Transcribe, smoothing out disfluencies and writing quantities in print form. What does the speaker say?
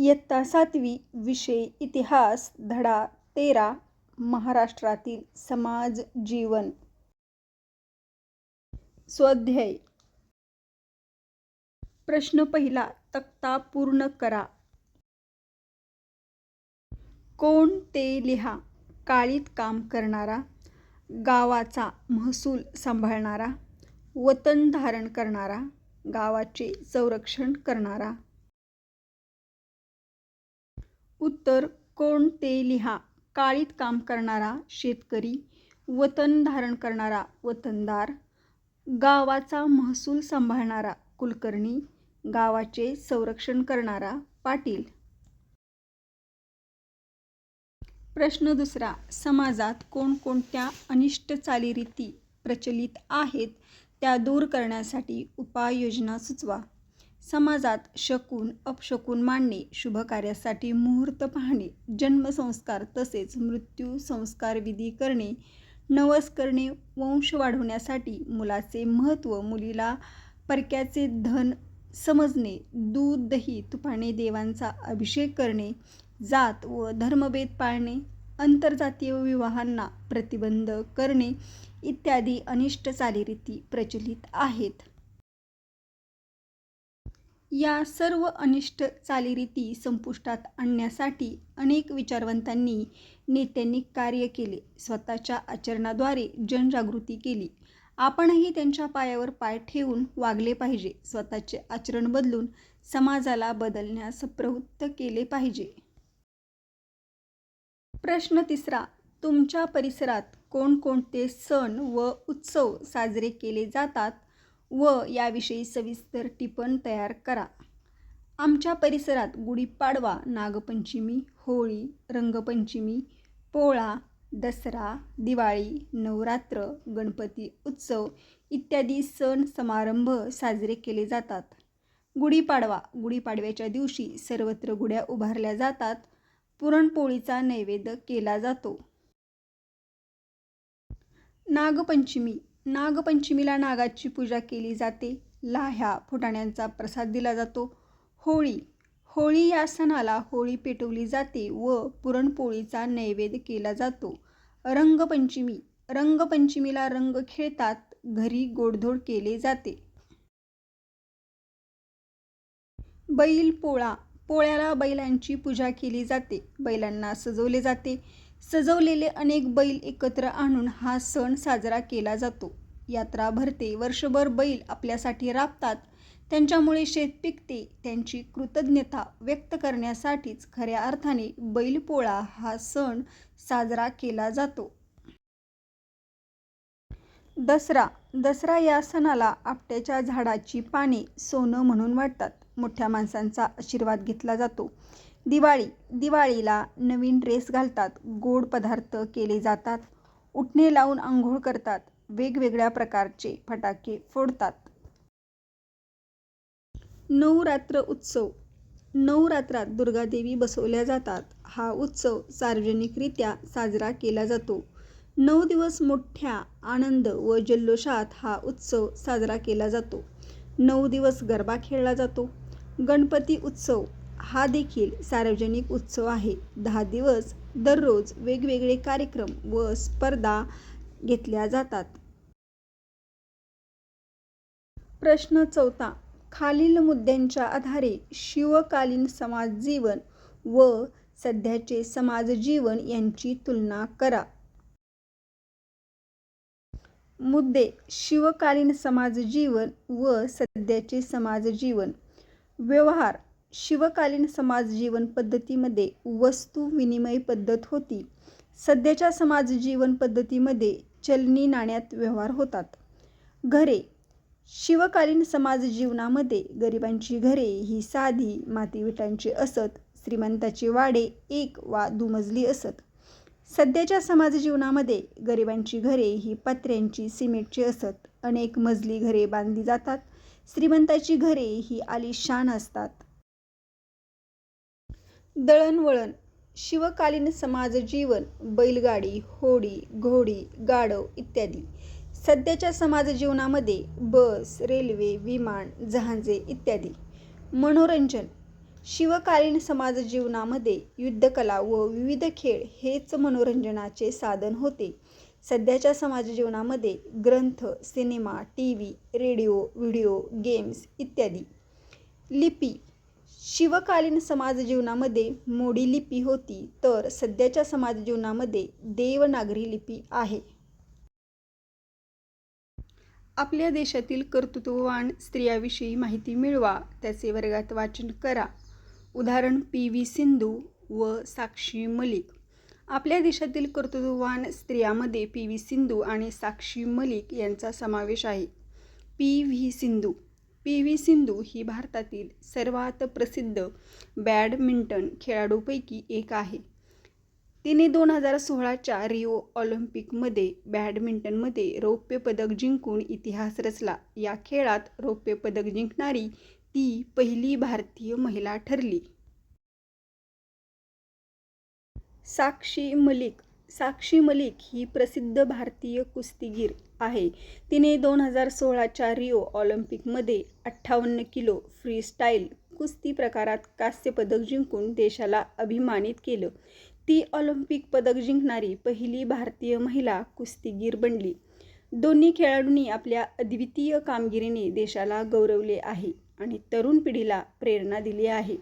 इयत्ता 7वी विषय इतिहास धडा 13 महाराष्ट्रातील समाज जीवन. स्वाध्याय. प्रश्न पहिला. तक्ता पूर्ण करा. कोण ते लिहा. काळीत काम करणारा, गावाचा महसूल सांभाळणारा, वतन धारण करणारा, गावाचे संरक्षण करणारा. उत्तर. कोण ते लिहा. काळीत काम करणारा शेतकरी, वतन धारण करणारा वतनदार, गावाचा महसूल सांभाळणारा कुलकर्णी, गावाचे संरक्षण करणारा पाटील. प्रश्न दुसरा. समाजात कोणकोणत्या अनिष्ट चालीरीती प्रचलित आहेत त्या दूर करण्यासाठी उपाययोजना सुचवा. समाजात शकुन अपशकुन मानणे, शुभ कार्यासाठी मुहूर्त पाहणे, जन्मसंस्कार तसेच मृत्यू संस्कार विधी करणे, नवस करणे, वंश वाढवण्यासाठी मुलाचे महत्त्व, मुलीला परक्याचे धन समजणे, दूध दही तुपाने देवांचा अभिषेक करणे, जात व धर्मभेद पाळणे, आंतरजातीय विवाहांना प्रतिबंध करणे इत्यादी अनिष्ट चालीरीती प्रचलित आहेत. या सर्व अनिष्ट चालीरीती संपुष्टात आणण्यासाठी अनेक विचारवंतांनी, नेत्यांनी कार्य केले. स्वतःच्या आचरणाद्वारे जनजागृती केली. आपणही त्यांच्या पायावर पाय ठेवून वागले पाहिजे. स्वतःचे आचरण बदलून समाजाला बदलण्यास प्रवृत्त केले पाहिजे. प्रश्न तिसरा. तुमच्या परिसरात कोणकोणते सण व उत्सव साजरे केले जातात व याविषयी सविस्तर टिपण तयार करा. आमच्या परिसरात गुढीपाडवा, नागपंचमी, होळी, रंगपंचमी, पोळा, दसरा, दिवाळी, नवरात्र, गणपती उत्सव इत्यादी सण समारंभ साजरे केले जातात. गुढीपाडवा. गुढीपाडव्याच्या दिवशी सर्वत्र गुढ्या उभारल्या जातात. पुरणपोळीचा नैवेद्य केला जातो. नागपंचमी. नागपंचमीला नागाची पूजा केली जाते. लाह्या फुटाण्यांचा प्रसाद दिला जातो. होळी. होळी या सणाला होळी पेटवली जाते व पुरणपोळीचा नैवेद्य केला जातो. रंगपंचमी. रंगपंचमीला रंग खेळतात. घरी गोडधोड केले जाते. बैलपोळा. पोळ्याला बैलांची पूजा केली जाते. बैलांना सजवले जाते. सजवलेले अनेक बैल एकत्र आणून हा सण साजरा केला जातो. यात्रा भरते. वर्षभर बैल आपल्यासाठी राबतात. त्यांच्यामुळे शेत पिकते. त्यांची कृतज्ञता व्यक्त करण्यासाठीच खऱ्या अर्थाने बैलपोळा हा सण साजरा केला जातो. दसरा. दसरा या सणाला आपट्याच्या झाडाची पाने सोनं म्हणून वाटतात. मोठ्या माणसांचा आशीर्वाद घेतला जातो. दिवाळी. दिवाळीला नवीन ड्रेस घालतात. गोड पदार्थ केले जातात. उटणे लावून आंघोळ करतात. वेगवेगळ्या प्रकारचे फटाके फोडतात. नवरात्र उत्सव. नवरात्रात दुर्गादेवी बसवल्या जातात. हा उत्सव सार्वजनिकरित्या साजरा केला जातो. 9 दिवस मोठ्या आनंद व जल्लोषात हा उत्सव साजरा केला जातो. 9 दिवस गरबा खेळला जातो. गणपती उत्सव हा देखील सार्वजनिक उत्सव आहे. 10 दिवस दररोज वेगवेगळे कार्यक्रम व स्पर्धा घेतल्या जातात. प्रश्न चौथा. खालील मुद्द्यांच्या आधारे शिवकालीन समाजजीवन व सध्याचे समाजजीवन यांची तुलना करा. मुद्दे. शिवकालीन समाजजीवन व सध्याचे समाजजीवन. व्यवहार. शिवकालीन समाजजीवन पद्धतीमध्ये वस्तू विनिमय पद्धत होती. सध्याच्या समाजजीवन पद्धतीमध्ये चलनी नाण्यात व्यवहार होतात. घरे. शिवकालीन समाजजीवनामध्ये गरिबांची घरे ही साधी मातीविटांची असत. श्रीमंताची वाडे 1 वा दुमजली असत. सध्याच्या समाजजीवनामध्ये गरिबांची घरे ही पत्र्यांची सिमेंटची असत. अनेक मजली घरे बांधली जातात. श्रीमंताची घरे ही आलिशान असतात. दळणवळण. शिवकालीन समाजजीवन बैलगाडी, होडी, घोडी, गाढव इत्यादी. सध्याच्या समाजजीवनामध्ये बस, रेल्वे, विमान, जहाजे इत्यादी. मनोरंजन. शिवकालीन समाज जीवनामध्ये युद्धकला व विविध खेळ हेच मनोरंजनाचे साधन होते. सध्याच्या समाज जीवनामध्ये ग्रंथ, cinema, TV, radio, video games इत्यादी. लिपी. शिवकालीन समाज जीवनामध्ये मोडी लिपी होती, तर सध्याच्या समाज जीवनामध्ये देवनागरी लिपी आहे. आपल्या देशातील कर्तृत्ववान स्त्रियांविषयी माहिती मिळवा. त्याचे वर्गात वाचन करा. उदाहरण पी.व्ही. सिंधू व साक्षी मलिक. आपल्या देशातील कर्तृत्ववान स्त्रियांमध्ये पी.व्ही. सिंधू आणि साक्षी मलिक यांचा समावेश आहे. पी.व्ही. सिंधू. पी.व्ही. सिंधू ही भारतातील सर्वात प्रसिद्ध बॅडमिंटन खेळाडूंपैकी एक आहे. तिने 2016च्या रिओ ऑलिम्पिकमध्ये बॅडमिंटनमध्ये रौप्य पदक जिंकून इतिहास रचला. या खेळात रौप्य पदक जिंकणारी ती पहिली भारतीय महिला ठरली. साक्षी मलिक. साक्षी मलिक ही प्रसिद्ध भारतीय कुस्तीगीर आहे. तिने 2016च्या रिओ ऑलिम्पिकमध्ये 58 किलो फ्रीस्टाईल कुस्ती प्रकारात कांस्य पदक जिंकून देशाला अभिमानित केलं. ती ऑलिम्पिक पदक जिंकणारी पहिली भारतीय महिला कुस्तीगीर बनली. दोन्ही खेळाडूंनी आपल्या अद्वितीय कामगिरीने देशाला गौरवले आहे आणि तरुण पिढीला प्रेरणा दिली आहे.